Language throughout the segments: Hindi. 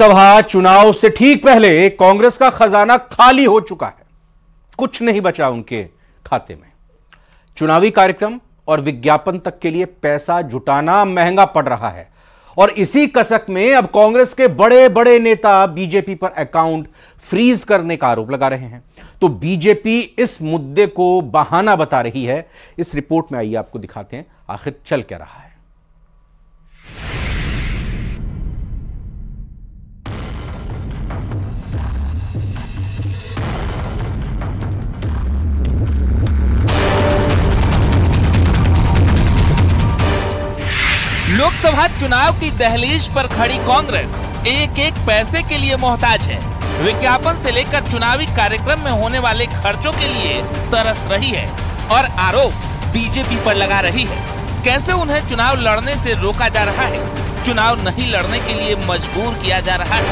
लोकसभा चुनाव से ठीक पहले कांग्रेस का खजाना खाली हो चुका है। कुछ नहीं बचा उनके खाते में। चुनावी कार्यक्रम और विज्ञापन तक के लिए पैसा जुटाना महंगा पड़ रहा है और इसी कसक में अब कांग्रेस के बड़े बड़े नेता बीजेपी पर अकाउंट फ्रीज करने का आरोप लगा रहे हैं। तो बीजेपी इस मुद्दे को बहाना बता रही है। इस रिपोर्ट में आइए आपको दिखाते हैं आखिर चल क्या रहा है। लोकसभा चुनाव की दहलीज पर खड़ी कांग्रेस एक एक पैसे के लिए मोहताज है। विज्ञापन से लेकर चुनावी कार्यक्रम में होने वाले खर्चों के लिए तरस रही है और आरोप बीजेपी पर लगा रही है। कैसे उन्हें चुनाव लड़ने से रोका जा रहा है, चुनाव नहीं लड़ने के लिए मजबूर किया जा रहा है।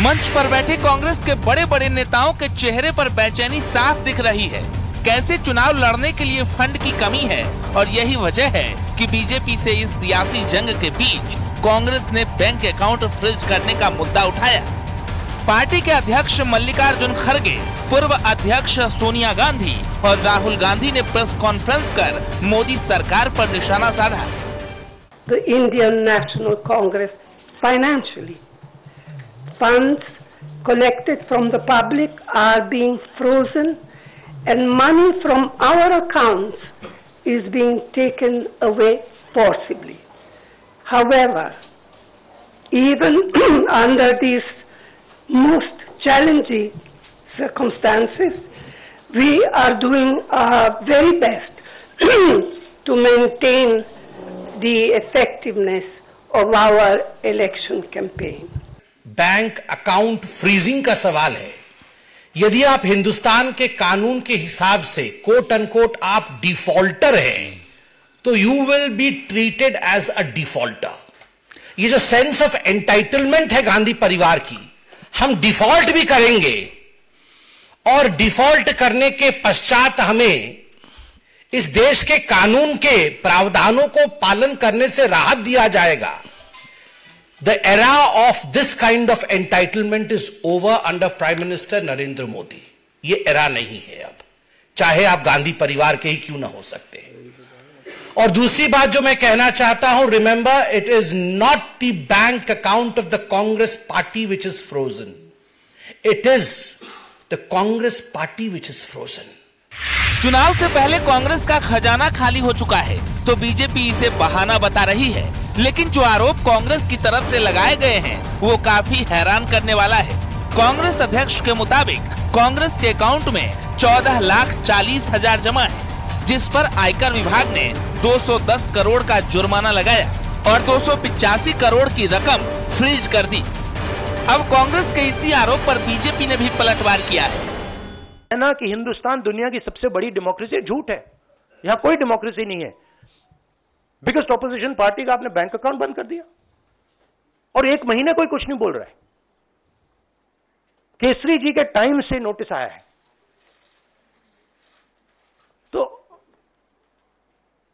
मंच पर बैठे कांग्रेस के बड़े बड़े नेताओं के चेहरे पर बेचैनी साफ दिख रही है। कैसे चुनाव लड़ने के लिए फंड की कमी है और यही वजह है कि बीजेपी से इस सियासी जंग के बीच कांग्रेस ने बैंक अकाउंट फ्रीज करने का मुद्दा उठाया। पार्टी के अध्यक्ष मल्लिकार्जुन खड़गे, पूर्व अध्यक्ष सोनिया गांधी और राहुल गांधी ने प्रेस कॉन्फ्रेंस कर मोदी सरकार पर निशाना साधा। The Indian National Congress financially funds collected from the public are being frozen and money from our accounts is being taken away forcibly. However, even under these most challenging circumstances, we are doing our very best to maintain the effectiveness of our election campaign. Bank account freezing का सवाल है। यदि आप हिंदुस्तान के कानून के हिसाब से कोट अनकोट आप डिफॉल्टर हैं, तो you will be treated as a defaulter. ये जो सेंस ऑफ एंटाइटलमेंट है गांधी परिवार की, हम डिफॉल्ट भी करेंगे और डिफॉल्ट करने के पश्चात हमें इस देश के कानून के प्रावधानों को पालन करने से राहत दिया जाएगा। The era of this kind of entitlement is over under Prime Minister Narendra Modi. ये era नहीं है अब, चाहे आप गांधी परिवार के ही क्यों ना हो सकते हैं। और दूसरी बात जो मैं कहना चाहता हूं, remember it is not the bank account of the Congress party which is frozen, it is the Congress party which is frozen. चुनाव से पहले कांग्रेस का खजाना खाली हो चुका है तो बीजेपी इसे बहाना बता रही है, लेकिन जो आरोप कांग्रेस की तरफ से लगाए गए हैं वो काफी हैरान करने वाला है। कांग्रेस अध्यक्ष के मुताबिक कांग्रेस के अकाउंट में 14,40,000 जमा है, जिस पर आयकर विभाग ने 210 करोड़ का जुर्माना लगाया और 285 करोड़ की रकम फ्रीज कर दी। अब कांग्रेस के इसी आरोप पर बीजेपी ने भी पलटवार किया है ना कि हिंदुस्तान दुनिया की सबसे बड़ी डेमोक्रेसी। झूठ है, यहाँ कोई डेमोक्रेसी नहीं है। बिगेस्ट ऑपोजिशन पार्टी का आपने बैंक अकाउंट बंद कर दिया और एक महीने कोई कुछ नहीं बोल रहा है। केसरी जी के टाइम से नोटिस आया है, तो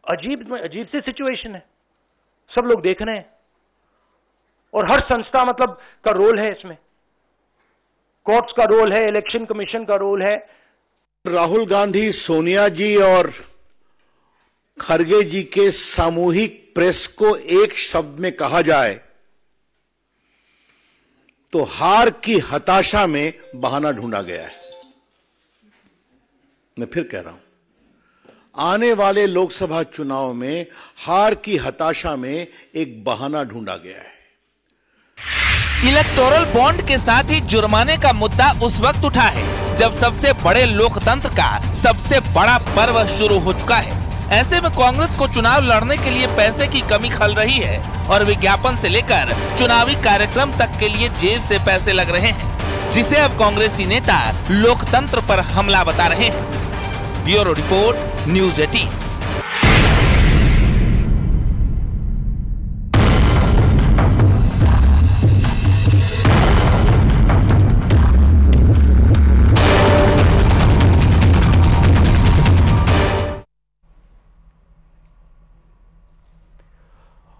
अजीब सी सिचुएशन है। सब लोग देख रहे हैं और हर संस्था मतलब का रोल है इसमें। कोर्ट्स का रोल है, इलेक्शन कमीशन का रोल है। राहुल गांधी, सोनिया जी और खड़गे जी के सामूहिक प्रेस को एक शब्द में कहा जाए तो हार की हताशा में बहाना ढूंढा गया है। मैं फिर कह रहा हूं, आने वाले लोकसभा चुनाव में हार की हताशा में एक बहाना ढूंढा गया है। इलेक्टोरल बॉन्ड के साथ ही जुर्माने का मुद्दा उस वक्त उठा है जब सबसे बड़े लोकतंत्र का सबसे बड़ा पर्व शुरू हो चुका है। ऐसे में कांग्रेस को चुनाव लड़ने के लिए पैसे की कमी खल रही है और विज्ञापन से लेकर चुनावी कार्यक्रम तक के लिए जेब से पैसे लग रहे हैं, जिसे अब कांग्रेसी नेता लोकतंत्र पर हमला बता रहे हैं। Bureau report, news 18।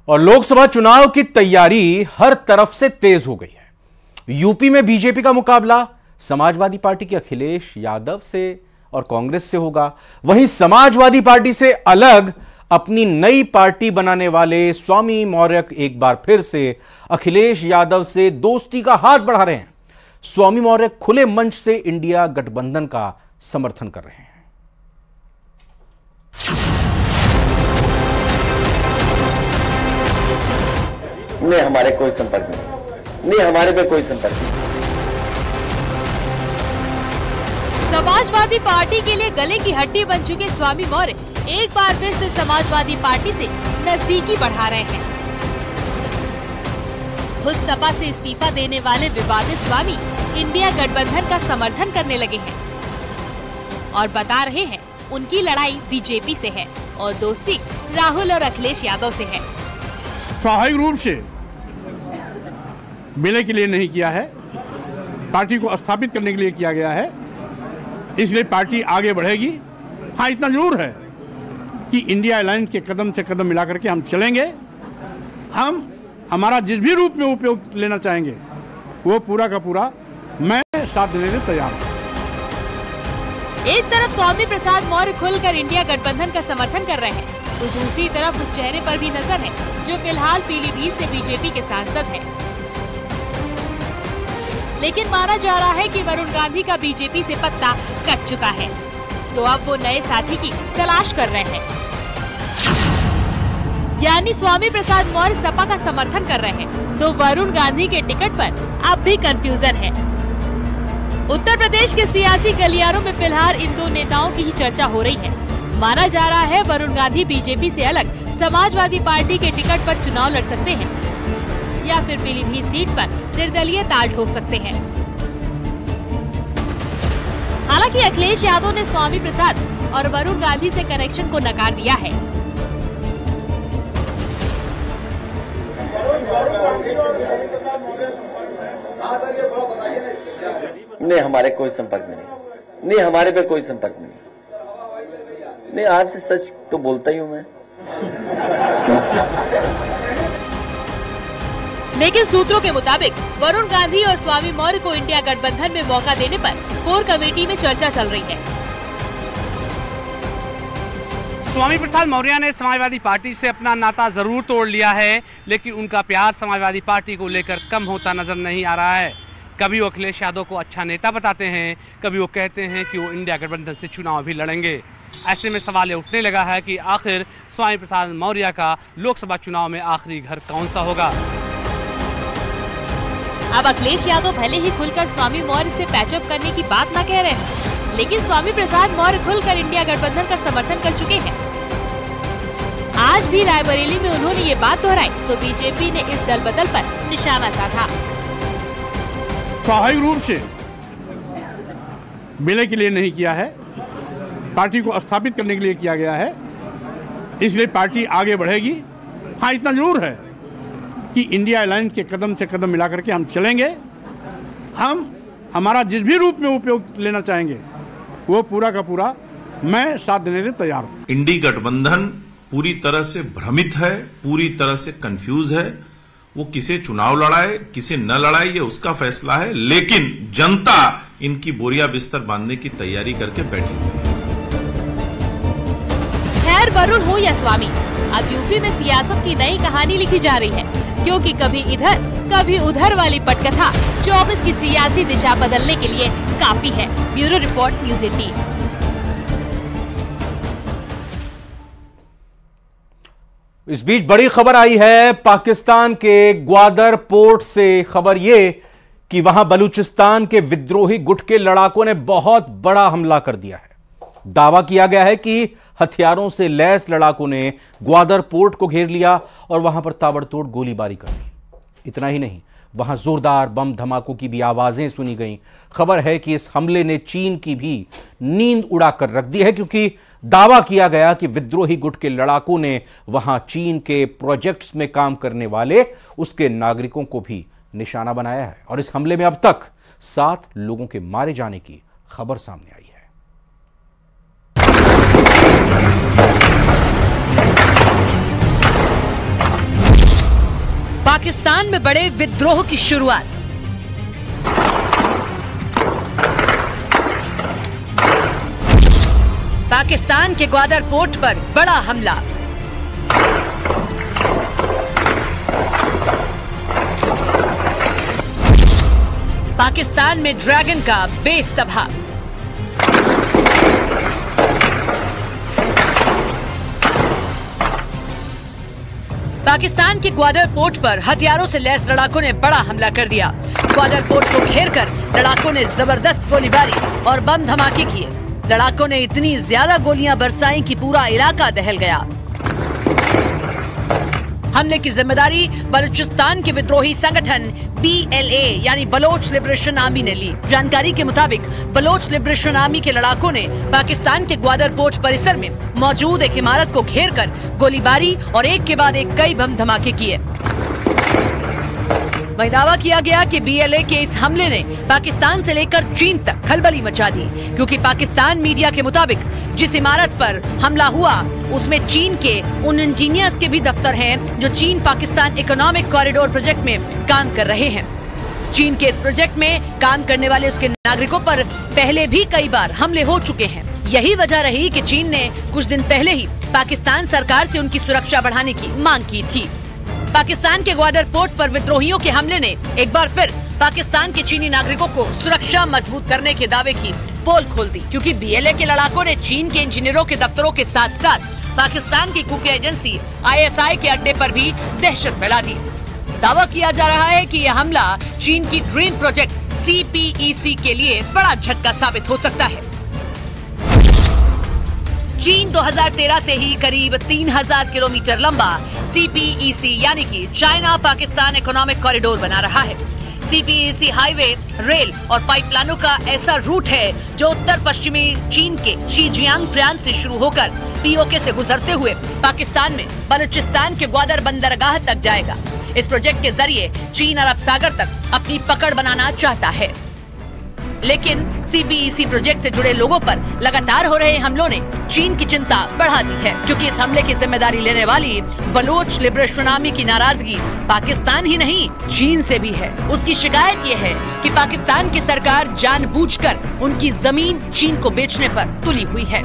और लोकसभा चुनाव की तैयारी हर तरफ से तेज हो गई है। यूपी में बीजेपी का मुकाबला समाजवादी पार्टी के अखिलेश यादव से और कांग्रेस से होगा। वहीं समाजवादी पार्टी से अलग अपनी नई पार्टी बनाने वाले स्वामी मौर्य एक बार फिर से अखिलेश यादव से दोस्ती का हाथ बढ़ा रहे हैं। स्वामी मौर्य खुले मंच से इंडिया गठबंधन का समर्थन कर रहे हैं। नहीं, हमारे कोई संपर्क नहीं, हमारे पे कोई संपर्क नहीं। समाजवादी पार्टी के लिए गले की हड्डी बन चुके स्वामी मौर्य एक बार फिर से समाजवादी पार्टी से नजदीकी बढ़ा रहे हैं। खुद सपा से इस्तीफा देने वाले विवादित स्वामी इंडिया गठबंधन का समर्थन करने लगे हैं और बता रहे हैं उनकी लड़ाई बीजेपी से है और दोस्ती राहुल और अखिलेश यादव से है। स्वाभाविक रूप से मिलने के लिए नहीं किया है, पार्टी को स्थापित करने के लिए किया गया है, इसलिए पार्टी आगे बढ़ेगी। हाँ, इतना जरूर है कि इंडिया अलायंस के कदम से कदम मिलाकर के हम चलेंगे। हमारा जिस भी रूप में उपयोग लेना चाहेंगे वो पूरा का पूरा मैं साथ देने के तैयार हूँ। एक तरफ स्वामी प्रसाद मौर्य खुलकर इंडिया गठबंधन का समर्थन कर रहे हैं, तो दूसरी तरफ उस चेहरे पर भी नजर है जो फिलहाल पीलीभीत से बीजेपी के सांसद हैं। लेकिन माना जा रहा है कि वरुण गांधी का बीजेपी से पत्ता कट चुका है, तो अब वो नए साथी की तलाश कर रहे हैं। यानी स्वामी प्रसाद मौर्य सपा का समर्थन कर रहे हैं, तो वरुण गांधी के टिकट पर अब भी कंफ्यूजन है। उत्तर प्रदेश के सियासी गलियारों में फिलहाल इन दो नेताओं की ही चर्चा हो रही है। माना जा रहा है वरुण गांधी बीजेपी से अलग समाजवादी पार्टी के टिकट पर चुनाव लड़ सकते हैं या फिर पीलीभीत सीट पर निर्दलीय ताल ठोक सकते हैं। हालांकि अखिलेश यादव ने स्वामी प्रसाद और वरुण गांधी से कनेक्शन को नकार दिया है। नहीं, हमारे कोई संपर्क नहीं, हमारे पे कोई संपर्क नहीं। आपसे सच तो बोलता ही हूँ मैं। लेकिन सूत्रों के मुताबिक वरुण गांधी और स्वामी मौर्य को इंडिया गठबंधन में मौका देने पर कोर कमेटी में चर्चा चल रही है। स्वामी प्रसाद मौर्य ने समाजवादी पार्टी से अपना नाता जरूर तोड़ लिया है, लेकिन उनका प्यार समाजवादी पार्टी को लेकर कम होता नजर नहीं आ रहा है। कभी वो अखिलेश यादव को अच्छा नेता बताते हैं, कभी वो कहते हैं कि वो इंडिया गठबंधन से चुनाव भी लड़ेंगे। ऐसे में सवाल ये उठने लगा है कि आखिर स्वामी प्रसाद मौर्य का लोकसभा चुनाव में आखिरी घर कौन सा होगा। अब अखिलेश यादव भले ही खुलकर स्वामी मौर्य से पैचअप करने की बात न कह रहे हैं, लेकिन स्वामी प्रसाद मौर्य खुलकर इंडिया गठबंधन का समर्थन कर चुके हैं। आज भी रायबरेली में उन्होंने ये बात दोहराई तो बीजेपी ने इस दल बदल पर निशाना साधा। स्वाभाविक रूप से मिलने के लिए नहीं किया है, पार्टी को स्थापित करने के लिए किया गया है, इसलिए पार्टी आगे बढ़ेगी। हाँ, इतना जरूर है कि इंडिया अलायंस के कदम से कदम मिलाकर के हम चलेंगे। हमारा जिस भी रूप में उपयोग लेना चाहेंगे वो पूरा का पूरा मैं साथ देने के तैयार हूँ। इंडी गठबंधन पूरी तरह से भ्रमित है, पूरी तरह से कंफ्यूज है। वो किसे चुनाव लड़ाए किसे न लड़ाए ये उसका फैसला है, लेकिन जनता इनकी बोरिया बिस्तर बांधने की तैयारी करके बैठी हुई है। खैर वरुण हो या स्वामी, अब यूपी में सियासत की नई कहानी लिखी जा रही है, क्योंकि कभी इधर कभी उधर वाली पटकथा 24 की सियासी दिशा बदलने के लिए काफी है। Bureau report, news 18। इस बीच बड़ी खबर आई है पाकिस्तान के ग्वादर पोर्ट से। खबर यह कि वहां बलूचिस्तान के विद्रोही गुट के लड़ाकों ने बहुत बड़ा हमला कर दिया है। दावा किया गया है कि हथियारों से लैस लड़ाकों ने ग्वादर पोर्ट को घेर लिया और वहां पर ताबड़तोड़ गोलीबारी कर दी। इतना ही नहीं, वहां जोरदार बम धमाकों की भी आवाजें सुनी गईं। खबर है कि इस हमले ने चीन की भी नींद उड़ाकर रख दी है, क्योंकि दावा किया गया कि विद्रोही गुट के लड़ाकों ने वहां चीन के प्रोजेक्ट्स में काम करने वाले उसके नागरिकों को भी निशाना बनाया है। और इस हमले में अब तक 7 लोगों के मारे जाने की खबर सामने आई है। पाकिस्तान में बड़े विद्रोह की शुरुआत। पाकिस्तान के ग्वादर पोर्ट पर बड़ा हमला। पाकिस्तान में ड्रैगन का बेस तबाह। पाकिस्तान के ग्वादर पोर्ट पर हथियारों से लैस लड़ाकों ने बड़ा हमला कर दिया। ग्वादर पोर्ट को घेरकर लड़ाकों ने जबरदस्त गोलीबारी और बम धमाके किए। लड़ाकों ने इतनी ज्यादा गोलियां बरसाई कि पूरा इलाका दहल गया। हमले की जिम्मेदारी बलूचिस्तान के विद्रोही संगठन BLA यानी बलोच लिबरेशन आर्मी ने ली। जानकारी के मुताबिक बलोच लिबरेशन आर्मी के लड़ाकों ने पाकिस्तान के ग्वादर पोर्ट परिसर में मौजूद एक इमारत को घेरकर गोलीबारी और एक के बाद एक कई बम धमाके किए। वहीं दावा किया गया कि BLA के इस हमले ने पाकिस्तान से लेकर चीन तक खलबली मचा दी, क्योंकि पाकिस्तान मीडिया के मुताबिक जिस इमारत पर हमला हुआ उसमें चीन के उन इंजीनियर्स के भी दफ्तर हैं जो चीन पाकिस्तान इकोनॉमिक कॉरिडोर प्रोजेक्ट में काम कर रहे हैं। चीन के इस प्रोजेक्ट में काम करने वाले उसके नागरिकों पर पहले भी कई बार हमले हो चुके हैं। यही वजह रही कि चीन ने कुछ दिन पहले ही पाकिस्तान सरकार से उनकी सुरक्षा बढ़ाने की मांग की थी। पाकिस्तान के ग्वादर पोर्ट पर विद्रोहियों के हमले ने एक बार फिर पाकिस्तान के चीनी नागरिकों को सुरक्षा मजबूत करने के दावे की पोल खोल दी, क्योंकि BLA के लड़ाकों ने चीन के इंजीनियरों के दफ्तरों के साथ साथ पाकिस्तान की खुफिया एजेंसी ISI के अड्डे पर भी दहशत फैला दी। दावा किया जा रहा है कि यह हमला चीन की ड्रीम प्रोजेक्ट CPEC के लिए बड़ा झटका साबित हो सकता है। चीन 2013 से ही करीब 3000 किलोमीटर लंबा CPEC यानी कि चाइना पाकिस्तान इकोनॉमिक कॉरिडोर बना रहा है। CPEC हाईवे, रेल और पाइपलाइनों का ऐसा रूट है जो उत्तर पश्चिमी चीन के शीजियांग प्रांत से शुरू होकर POK से गुजरते हुए पाकिस्तान में बलूचिस्तान के ग्वादर बंदरगाह तक जाएगा। इस प्रोजेक्ट के जरिए चीन अरब सागर तक अपनी पकड़ बनाना चाहता है, लेकिन CPEC प्रोजेक्ट से जुड़े लोगों पर लगातार हो रहे हमलों ने चीन की चिंता बढ़ा दी है, क्योंकि इस हमले की जिम्मेदारी लेने वाली बलोच लिबरेशन आर्मी की नाराजगी पाकिस्तान ही नहीं चीन से भी है। उसकी शिकायत ये है कि पाकिस्तान की सरकार जानबूझकर उनकी जमीन चीन को बेचने पर तुली हुई है।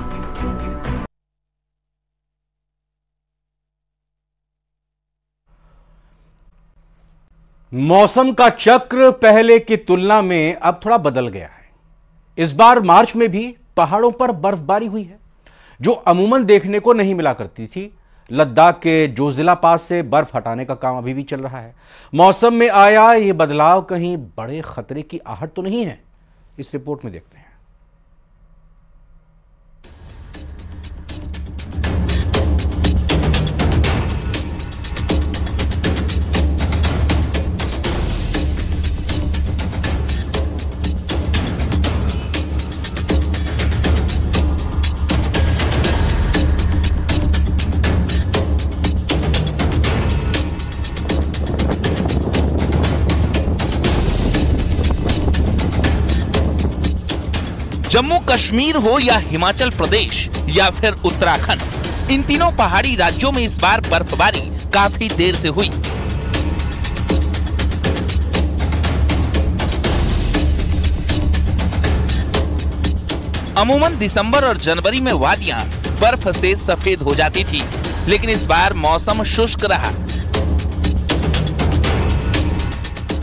मौसम का चक्र पहले की तुलना में अब थोड़ा बदल गया है। इस बार मार्च में भी पहाड़ों पर बर्फबारी हुई है, जो अमूमन देखने को नहीं मिला करती थी। लद्दाख के जोजिला पास से बर्फ हटाने का काम अभी भी चल रहा है। मौसम में आया ये बदलाव कहीं बड़े खतरे की आहट तो नहीं है? इस रिपोर्ट में देखते हैं। जम्मू कश्मीर हो या हिमाचल प्रदेश या फिर उत्तराखंड, इन तीनों पहाड़ी राज्यों में इस बार बर्फबारी काफी देर से हुई। अमूमन दिसंबर और जनवरी में वादियां बर्फ से सफेद हो जाती थी, लेकिन इस बार मौसम शुष्क रहा।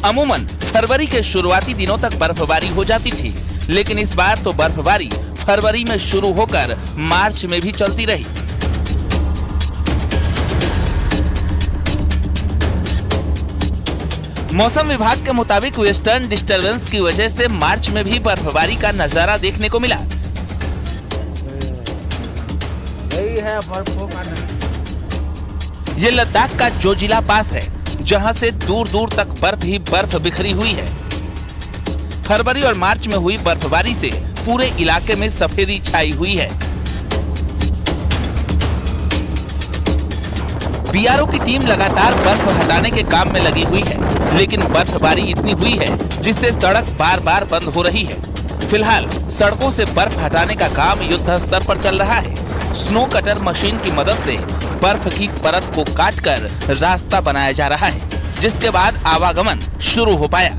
अमूमन फरवरी के शुरुआती दिनों तक बर्फबारी हो जाती थी, लेकिन इस बार तो बर्फबारी फरवरी में शुरू होकर मार्च में भी चलती रही। मौसम विभाग के मुताबिक वेस्टर्न डिस्टरबेंस की वजह से मार्च में भी बर्फबारी का नजारा देखने को मिला। ये लद्दाख का जोजिला पास है, जहां से दूर दूर तक बर्फ ही बर्फ बिखरी हुई है। फरवरी और मार्च में हुई बर्फबारी से पूरे इलाके में सफेदी छाई हुई है। बीआरओ की टीम लगातार बर्फ हटाने के काम में लगी हुई है, लेकिन बर्फबारी इतनी हुई है जिससे सड़क बार बार बंद हो रही है। फिलहाल सड़कों से बर्फ हटाने का काम युद्ध स्तर पर चल रहा है। स्नो कटर मशीन की मदद से बर्फ की परत को काटकर रास्ता बनाया जा रहा है। जिसके बाद आवागमन शुरू हो पाया।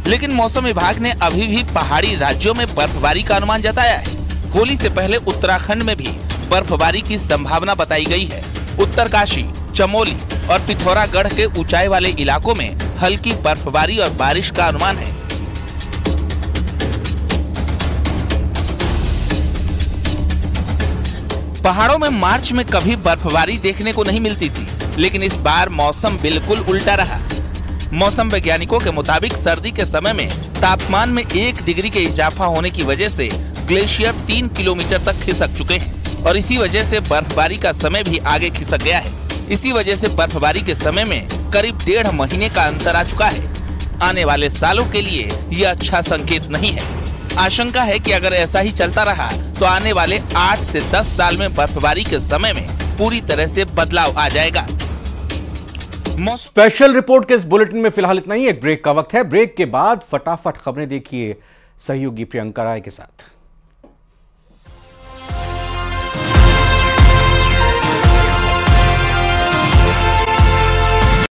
लेकिन मौसम विभाग ने अभी भी पहाड़ी राज्यों में बर्फबारी का अनुमान जताया है। होली से पहले उत्तराखंड में भी बर्फबारी की संभावना बताई गई है। उत्तरकाशी, चमोली और पिथौरागढ़ के ऊंचाई वाले इलाकों में हल्की बर्फबारी और बारिश का अनुमान है। पहाड़ों में मार्च में कभी बर्फबारी देखने को नहीं मिलती थी, लेकिन इस बार मौसम बिल्कुल उल्टा रहा। मौसम वैज्ञानिकों के मुताबिक सर्दी के समय में तापमान में 1 डिग्री के इजाफा होने की वजह से ग्लेशियर 3 किलोमीटर तक खिसक चुके हैं और इसी वजह से बर्फबारी का समय भी आगे खिसक गया है। इसी वजह से बर्फबारी के समय में करीब 1.5 महीने का अंतर आ चुका है। आने वाले सालों के लिए यह अच्छा संकेत नहीं है। आशंका है कि अगर ऐसा ही चलता रहा तो आने वाले 8 से 10 साल में बर्फबारी के समय में पूरी तरह से बदलाव आ जाएगा। स्पेशल रिपोर्ट के इस बुलेटिन में फिलहाल इतना ही। एक ब्रेक का वक्त है। ब्रेक के बाद फटाफट खबरें देखिए सहयोगी प्रियंका राय के साथ।